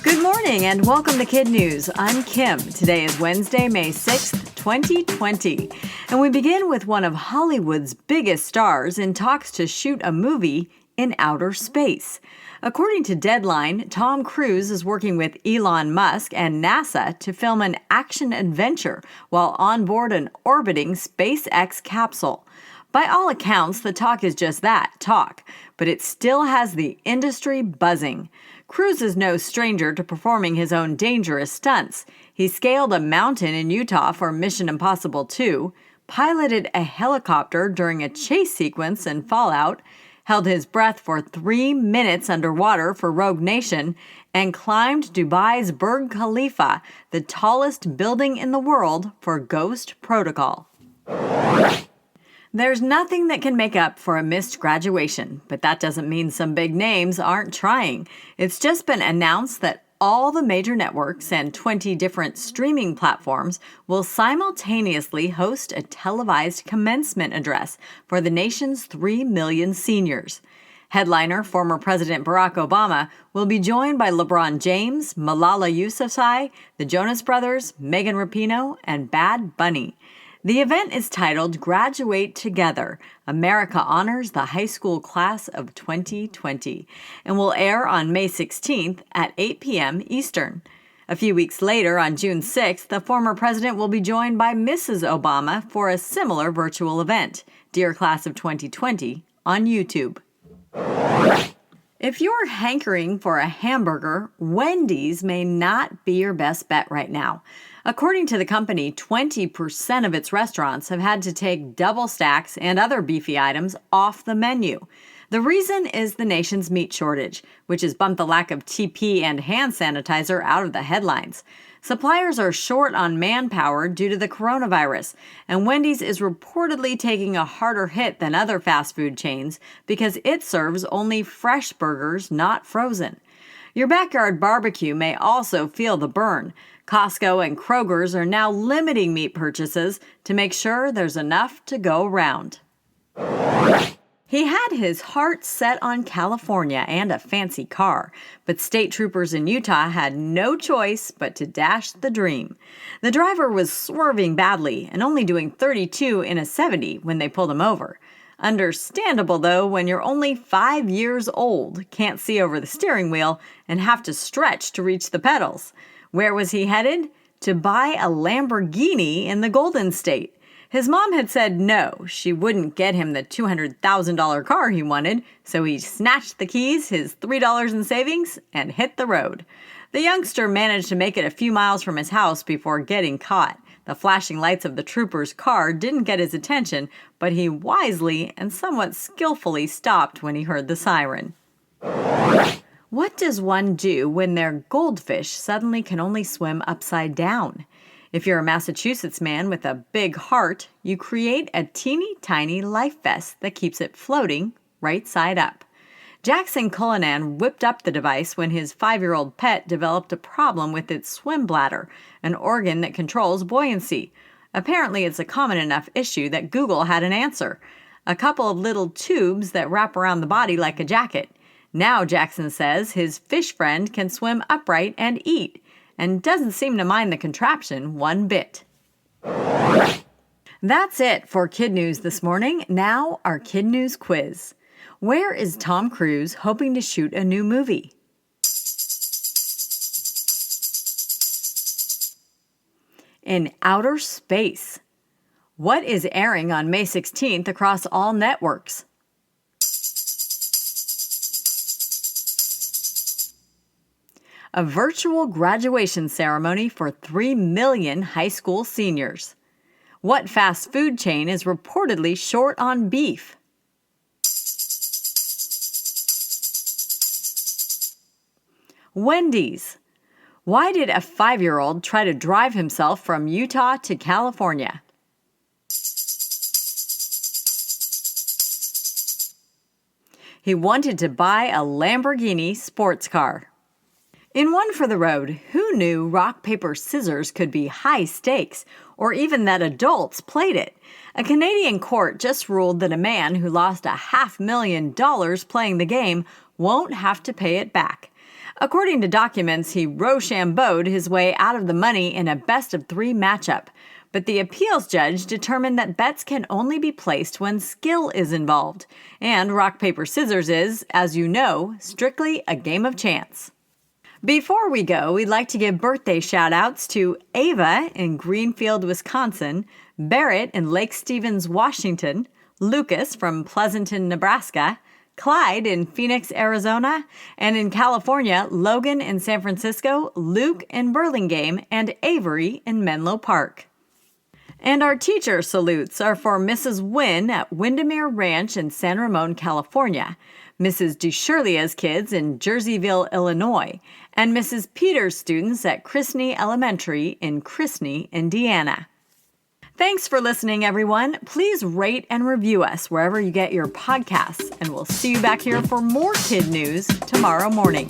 Good morning and welcome to Kid News. I'm Kim. Today is Wednesday, May 6th, 2020. And we begin with one of Hollywood's biggest stars in talks to shoot a movie in outer space. According to Deadline, Tom Cruise is working with Elon Musk and NASA to film an action-adventure while on board an orbiting SpaceX capsule. By all accounts, the talk is just that, talk, but it still has the industry buzzing. Cruise is no stranger to performing his own dangerous stunts. He scaled a mountain in Utah for Mission Impossible 2, piloted a helicopter during a chase sequence in Fallout, held his breath for 3 minutes underwater for Rogue Nation, and climbed Dubai's Burj Khalifa, the tallest building in the world, for Ghost Protocol. There's nothing that can make up for a missed graduation, but that doesn't mean some big names aren't trying. It's just been announced that all the major networks and 20 different streaming platforms will simultaneously host a televised commencement address for the nation's 3 million seniors. Headliner, former President Barack Obama, will be joined by LeBron James, Malala Yousafzai, the Jonas Brothers, Megan Rapinoe, and Bad Bunny. The event is titled Graduate Together, America Honors the High School Class of 2020, and will air on May 16th at 8 p.m. Eastern. A few weeks later, on June 6th, the former president will be joined by Mrs. Obama for a similar virtual event, Dear Class of 2020, on YouTube. If you're hankering for a hamburger, Wendy's may not be your best bet right now. According to the company, 20% of its restaurants have had to take double stacks and other beefy items off the menu. The reason is the nation's meat shortage, which has bumped the lack of TP and hand sanitizer out of the headlines. Suppliers are short on manpower due to the coronavirus, and Wendy's is reportedly taking a harder hit than other fast food chains because it serves only fresh burgers, not frozen. Your backyard barbecue may also feel the burn. Costco and Kroger's are now limiting meat purchases to make sure there's enough to go around. He had his heart set on California and a fancy car, but state troopers in Utah had no choice but to dash the dream. The driver was swerving badly and only doing 32 in a 70 when they pulled him over. Understandable, though, when you're only 5 years old, can't see over the steering wheel, and have to stretch to reach the pedals. Where was he headed? To buy a Lamborghini in the Golden State. His mom had said no, she wouldn't get him the $200,000 car he wanted, so he snatched the keys, his $3 in savings, and hit the road. The youngster managed to make it a few miles from his house before getting caught. The flashing lights of the trooper's car didn't get his attention, but he wisely and somewhat skillfully stopped when he heard the siren. What does one do when their goldfish suddenly can only swim upside down? If you're a Massachusetts man with a big heart, you create a teeny tiny life vest that keeps it floating right side up. Jackson Cullinan whipped up the device when his 5-year-old pet developed a problem with its swim bladder, an organ that controls buoyancy. Apparently, it's a common enough issue that Google had an answer. A couple of little tubes that wrap around the body like a jacket. Now, Jackson says, his fish friend can swim upright and eat, and doesn't seem to mind the contraption one bit. That's it for Kid News this morning. Now, our Kid News quiz. Where is Tom Cruise hoping to shoot a new movie? In outer space. What is airing on May 16th across all networks? A virtual graduation ceremony for 3 million high school seniors. What fast food chain is reportedly short on beef? Wendy's. Why did a 5-year-old try to drive himself from Utah to California? He wanted to buy a Lamborghini sports car. In One for the Road, who knew rock, paper, scissors could be high stakes, or even that adults played it? A Canadian court just ruled that a man who lost $500,000 playing the game won't have to pay it back. According to documents, he Roshamboed his way out of the money in a best-of-3 matchup. But the appeals judge determined that bets can only be placed when skill is involved. And rock, paper, scissors is, as you know, strictly a game of chance. Before we go, we'd like to give birthday shout-outs to Ava in Greenfield, Wisconsin, Barrett in Lake Stevens, Washington, Lucas from Pleasanton, Nebraska, Clyde in Phoenix, Arizona, and in California, Logan in San Francisco, Luke in Burlingame, and Avery in Menlo Park. And our teacher salutes are for Mrs. Wynn at Windermere Ranch in San Ramon, California, Mrs. DeShirlia's kids in Jerseyville, Illinois, and Mrs. Peters' students at Chrisney Elementary in Chrisney, Indiana. Thanks for listening, everyone. Please rate and review us wherever you get your podcasts, and we'll see you back here for more Kid News tomorrow morning.